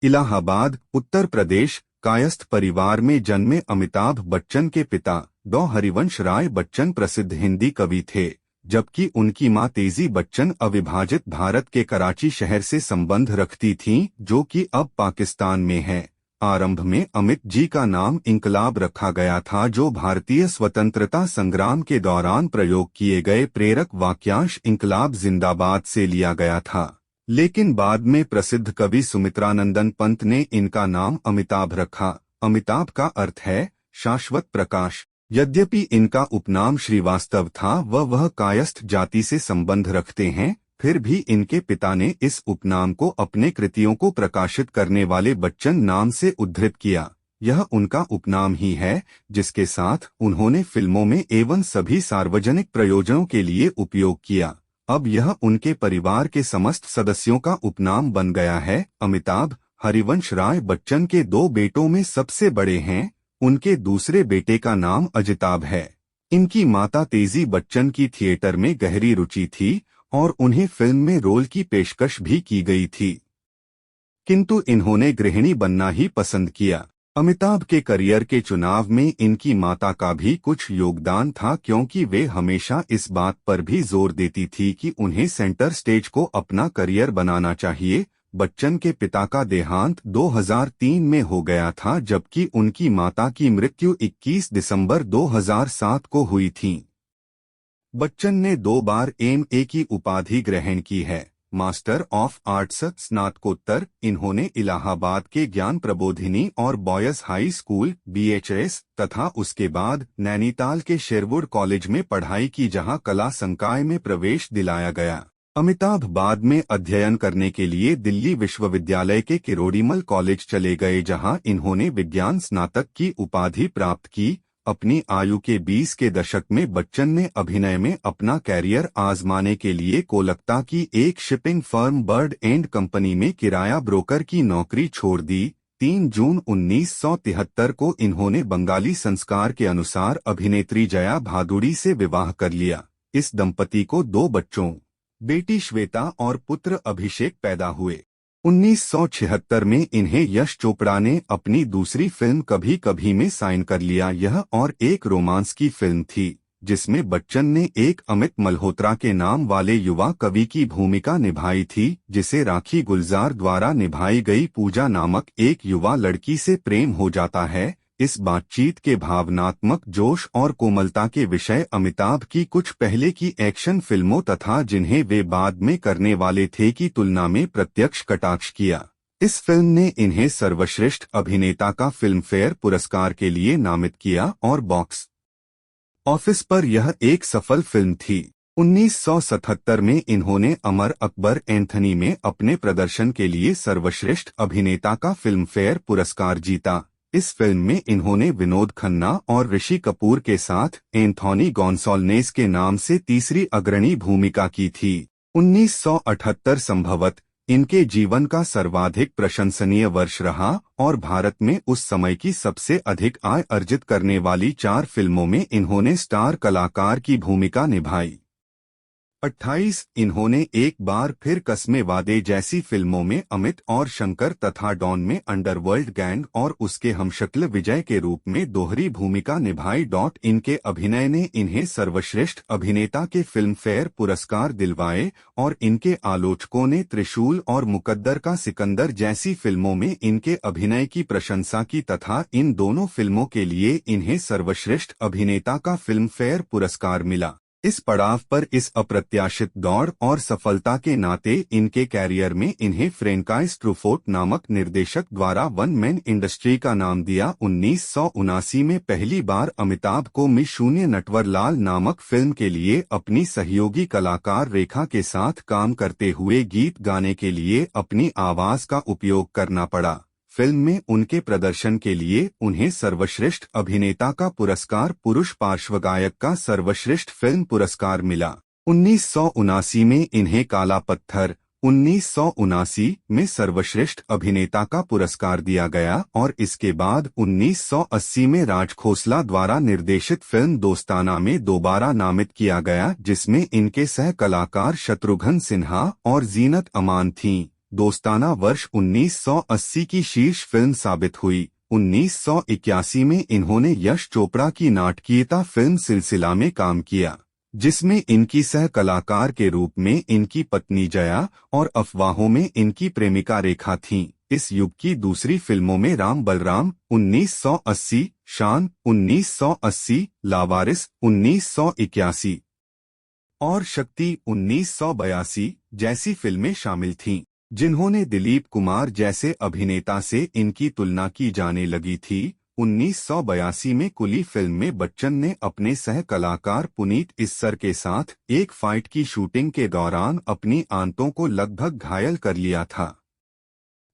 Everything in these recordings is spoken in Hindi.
इलाहाबाद, उत्तर प्रदेश, कायस्थ परिवार में जन्मे अमिताभ बच्चन के पिता डॉ हरिवंश राय बच्चन प्रसिद्ध हिंदी कवि थे, जबकि उनकी मां तेजी बच्चन अविभाजित भारत के कराची शहर से संबंध रखती थीं, जो कि अब पाकिस्तान में है। आरंभ में अमित जी का नाम इंकलाब रखा गया था, जो भारतीय स्वतंत्रता संग्राम के दौरान प्रयोग किए गए प्रेरक वाक्यांश इंकलाब जिंदाबाद से लिया गया था। लेकिन बाद में प्रसिद्ध कवि सुमित्रानंदन पंत ने इनका नाम अमिताभ रखा। अमिताभ का अर्थ है शाश्वत प्रकाश। यद्यपि इनका उपनाम श्रीवास्तव था वह कायस्थ जाति से संबंध रखते हैं, फिर भी इनके पिता ने इस उपनाम को अपने कृतियों को प्रकाशित करने वाले बच्चन नाम से उद्धृत किया। यह उनका उपनाम ही है जिसके साथ उन्होंने फिल्मों में एवं सभी सार्वजनिक प्रयोजनों के लिए उपयोग किया। अब यह उनके परिवार के समस्त सदस्यों का उपनाम बन गया है। अमिताभ हरिवंश राय बच्चन के 2 बेटों में सबसे बड़े हैं। उनके दूसरे बेटे का नाम अजिताभ है। इनकी माता तेजी बच्चन की थिएटर में गहरी रुचि थी और उन्हें फिल्म में रोल की पेशकश भी की गई थी, किंतु इन्होंने गृहिणी बनना ही पसंद किया। अमिताभ के करियर के चुनाव में इनकी माता का भी कुछ योगदान था, क्योंकि वे हमेशा इस बात पर भी जोर देती थी कि उन्हें सेंटर स्टेज को अपना करियर बनाना चाहिए। बच्चन के पिता का देहांत 2003 में हो गया था, जबकि उनकी माता की मृत्यु 21 दिसंबर 2007 को हुई थी। बच्चन ने 2 बार एमए की उपाधि ग्रहण की है। मास्टर ऑफ आर्ट्स स्नातकोत्तर इन्होंने इलाहाबाद के ज्ञान प्रबोधिनी और बॉयज हाई स्कूल BHS तथा उसके बाद नैनीताल के शेरवुड कॉलेज में पढ़ाई की, जहां कला संकाय में प्रवेश दिलाया गया। अमिताभ बाद में अध्ययन करने के लिए दिल्ली विश्वविद्यालय के किरोड़ीमल कॉलेज चले गए, जहां इन्होंने विज्ञान स्नातक की उपाधि प्राप्त की। अपनी आयु के 20 के दशक में बच्चन ने अभिनय में अपना कैरियर आजमाने के लिए कोलकाता की एक shipping firm bird and company में किराया ब्रोकर की नौकरी छोड़ दी। 3 जून 1973 को इन्होंने बंगाली संस्कार के अनुसार अभिनेत्री जया भादुड़ी से विवाह कर लिया। इस दंपति को 2 बच्चों, बेटी श्वेता और पुत्र अभिषेक पैदा हुए। 1976 में इन्हें यश चोपड़ा ने अपनी दूसरी फिल्म कभी कभी में साइन कर लिया। यह और एक रोमांस की फिल्म थी, जिसमें बच्चन ने एक अमित मल्होत्रा के नाम वाले युवा कवि की भूमिका निभाई थी, जिसे राखी गुलजार द्वारा निभाई गई पूजा नामक एक युवा लड़की से प्रेम हो जाता है। इस बातचीत के भावनात्मक जोश और कोमलता के विषय अमिताभ की कुछ पहले की एक्शन फिल्मों तथा जिन्हें वे बाद में करने वाले थे की तुलना में प्रत्यक्ष कटाक्ष किया। इस फिल्म ने इन्हें सर्वश्रेष्ठ अभिनेता का फिल्मफेयर पुरस्कार के लिए नामित किया और बॉक्स ऑफिस पर यह एक सफल फिल्म थी। 1977 में इन्होंने अमर अकबर एंथनी में अपने प्रदर्शन के लिए सर्वश्रेष्ठ अभिनेता का फिल्मफेयर पुरस्कार जीता। इस फिल्म में इन्होंने विनोद खन्ना और ऋषि कपूर के साथ एंथोनी गोंसाल्वेस के नाम से तीसरी अग्रणी भूमिका की थी। 1978 संभवत इनके जीवन का सर्वाधिक प्रशंसनीय वर्ष रहा और भारत में उस समय की सबसे अधिक आय अर्जित करने वाली 4 फिल्मों में इन्होंने स्टार कलाकार की भूमिका निभाई। 28 इन्होंने एक बार फिर कस्मे वादे जैसी फिल्मों में अमित और शंकर तथा डॉन में अंडरवर्ल्ड गैंग और उसके हमशक्ल विजय के रूप में दोहरी भूमिका निभाई। इनके अभिनय ने इन्हें सर्वश्रेष्ठ अभिनेता के फिल्मफेयर पुरस्कार दिलवाए और इनके आलोचकों ने त्रिशूल और मुकद्दर का सिकंदर जैसी फिल्मों में इनके अभिनय की प्रशंसा की तथा इन दोनों फिल्मों के लिए इन्हें सर्वश्रेष्ठ अभिनेता का फिल्मफेयर पुरस्कार मिला। इस पड़ाव पर इस अप्रत्याशित दौड़ और सफलता के नाते इनके कैरियर में इन्हें फ्रेंकाइस ट्रूफोर्ट नामक निर्देशक द्वारा वन मैन इंडस्ट्री का नाम दिया। 1979 में पहली बार अमिताभ को मिस शून्य नटवरलाल नामक फिल्म के लिए अपनी सहयोगी कलाकार रेखा के साथ काम करते हुए गीत गाने के लिए अपनी आवाज का उपयोग करना पड़ा। फिल्म में उनके प्रदर्शन के लिए उन्हें सर्वश्रेष्ठ अभिनेता का पुरस्कार, पुरुष पार्श्वगायक का सर्वश्रेष्ठ फिल्म पुरस्कार मिला। 1979 में इन्हें काला पत्थर, 1979 में सर्वश्रेष्ठ अभिनेता का पुरस्कार दिया गया और इसके बाद 1980 में राज खोसला द्वारा निर्देशित फिल्म दोस्ताना में दोबारा नामित किया गया, जिसमें इनके सह कलाकार शत्रुघ्न सिन्हा और जीनत अमान थीं। दोस्ताना वर्ष 1980 की शीर्ष फिल्म साबित हुई। 1981 में इन्होंने यश चोपड़ा की नाटकीयता फिल्म सिलसिला में काम किया, जिसमें इनकी सह कलाकार के रूप में इनकी पत्नी जया और अफवाहों में इनकी प्रेमिका रेखा थीं। इस युग की दूसरी फिल्मों में राम बलराम 1980, शान 1980, लावारिस 1981 और शक्ति 1982 जैसी फिल्में शामिल थीं, जिन्होंने दिलीप कुमार जैसे अभिनेता से इनकी तुलना की जाने लगी थी। 1982 में कुली फिल्म में बच्चन ने अपने सह कलाकार पुनीत इस्सर के साथ एक फाइट की शूटिंग के दौरान अपनी आंतों को लगभग घायल कर लिया था।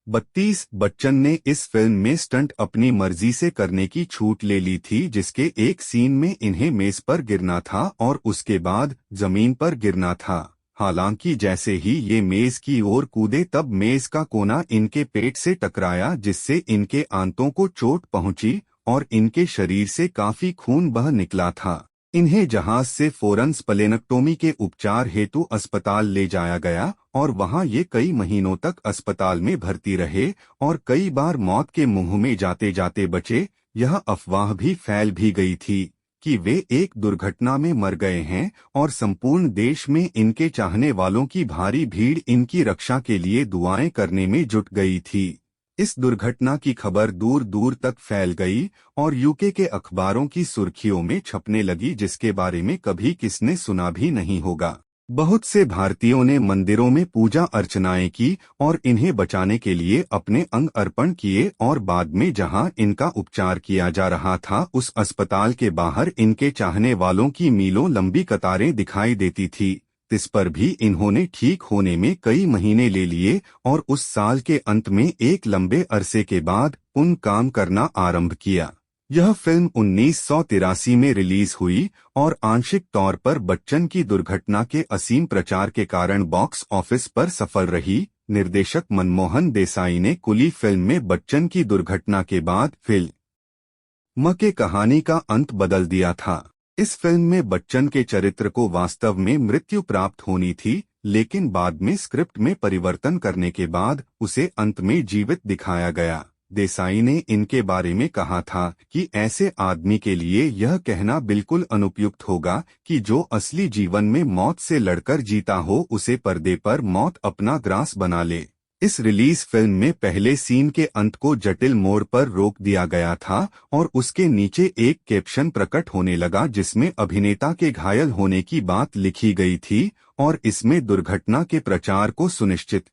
32 बच्चन ने इस फिल्म में स्टंट अपनी मर्जी से करने की छूट ले ली थी, जिसके एक सीन में इन्हें मेज पर गिरना था और उसके बाद जमीन पर गिरना था। हालांकि जैसे ही ये मेज की ओर कूदे तब मेज का कोना इनके पेट से टकराया, जिससे इनके आंतों को चोट पहुंची और इनके शरीर से काफी खून बह निकला था। इन्हें जहाज से फौरन स्प्लेनेक्टोमी के उपचार हेतु अस्पताल ले जाया गया और वहां ये कई महीनों तक अस्पताल में भर्ती रहे और कई बार मौत के मुंह में जाते जाते बचे। यह अफवाह भी फैल भी गई थी कि वे एक दुर्घटना में मर गए हैं और संपूर्ण देश में इनके चाहने वालों की भारी भीड़ इनकी रक्षा के लिए दुआएं करने में जुट गई थी। इस दुर्घटना की खबर दूर दूर तक फैल गई और यूके के अखबारों की सुर्खियों में छपने लगी, जिसके बारे में कभी किसने सुना भी नहीं होगा। बहुत से भारतीयों ने मंदिरों में पूजा अर्चनाएं की और इन्हें बचाने के लिए अपने अंग अर्पण किए और बाद में जहां इनका उपचार किया जा रहा था उस अस्पताल के बाहर इनके चाहने वालों की मीलों लंबी कतारें दिखाई देती थी। इस पर भी इन्होंने ठीक होने में कई महीने ले लिए और उस साल के अंत में एक लंबे अरसे के बाद पुनः काम करना आरंभ किया। यह फिल्म 1983 में रिलीज हुई और आंशिक तौर पर बच्चन की दुर्घटना के असीम प्रचार के कारण बॉक्स ऑफिस पर सफल रही। निर्देशक मनमोहन देसाई ने कुली फिल्म में बच्चन की दुर्घटना के बाद फिल्म के कहानी का अंत बदल दिया था। इस फिल्म में बच्चन के चरित्र को वास्तव में मृत्यु प्राप्त होनी थी, लेकिन बाद में स्क्रिप्ट में परिवर्तन करने के बाद उसे अंत में जीवित दिखाया गया। देसाई ने इनके बारे में कहा था कि ऐसे आदमी के लिए यह कहना बिल्कुल अनुपयुक्त होगा कि जो असली जीवन में मौत से लड़कर जीता हो उसे पर्दे पर मौत अपना ग्रास बना ले। इस रिलीज फिल्म में पहले सीन के अंत को जटिल मोड़ पर रोक दिया गया था और उसके नीचे एक कैप्शन प्रकट होने लगा जिसमें अभिनेता के घायल होने की बात लिखी गई थी और इसमें दुर्घटना के प्रचार को सुनिश्चित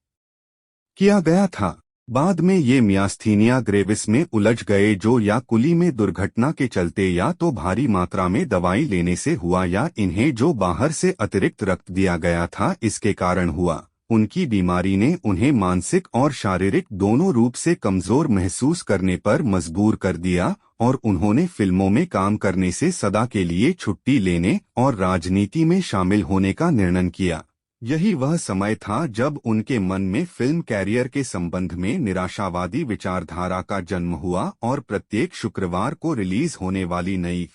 किया गया था। बाद में ये मियास्थीनिया ग्रेविस में उलझ गए, जो या कुली में दुर्घटना के चलते या तो भारी मात्रा में दवाई लेने से हुआ या इन्हें जो बाहर से अतिरिक्त रक्त दिया गया था इसके कारण हुआ। उनकी बीमारी ने उन्हें मानसिक और शारीरिक दोनों रूप से कमजोर महसूस करने पर मजबूर कर दिया और उन्होंने फिल्मों में काम करने से सदा के लिए छुट्टी लेने और राजनीति में शामिल होने का निर्णय किया। यही वह समय था जब उनके मन में फिल्म कैरियर के संबंध में निराशावादी विचारधारा का जन्म हुआ और प्रत्येक शुक्रवार को रिलीज होने वाली नई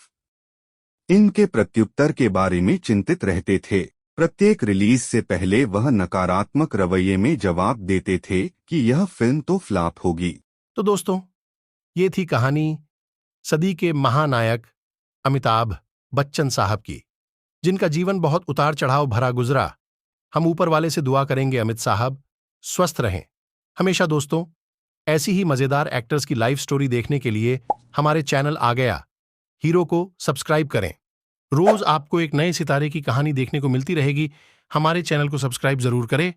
इनके प्रत्युत्तर के बारे में चिंतित रहते थे। प्रत्येक रिलीज से पहले वह नकारात्मक रवैये में जवाब देते थे कि यह फिल्म तो फ्लॉप होगी। तो दोस्तों, ये थी कहानी सदी के महानायक अमिताभ बच्चन साहब की, जिनका जीवन बहुत उतार चढ़ाव भरा गुजरा। हम ऊपर वाले से दुआ करेंगे अमित साहब स्वस्थ रहें हमेशा। दोस्तों, ऐसी ही मजेदार एक्टर्स की लाइफ स्टोरी देखने के लिए हमारे चैनल आ गया हीरो को सब्सक्राइब करें। रोज आपको एक नए सितारे की कहानी देखने को मिलती रहेगी। हमारे चैनल को सब्सक्राइब जरूर करें।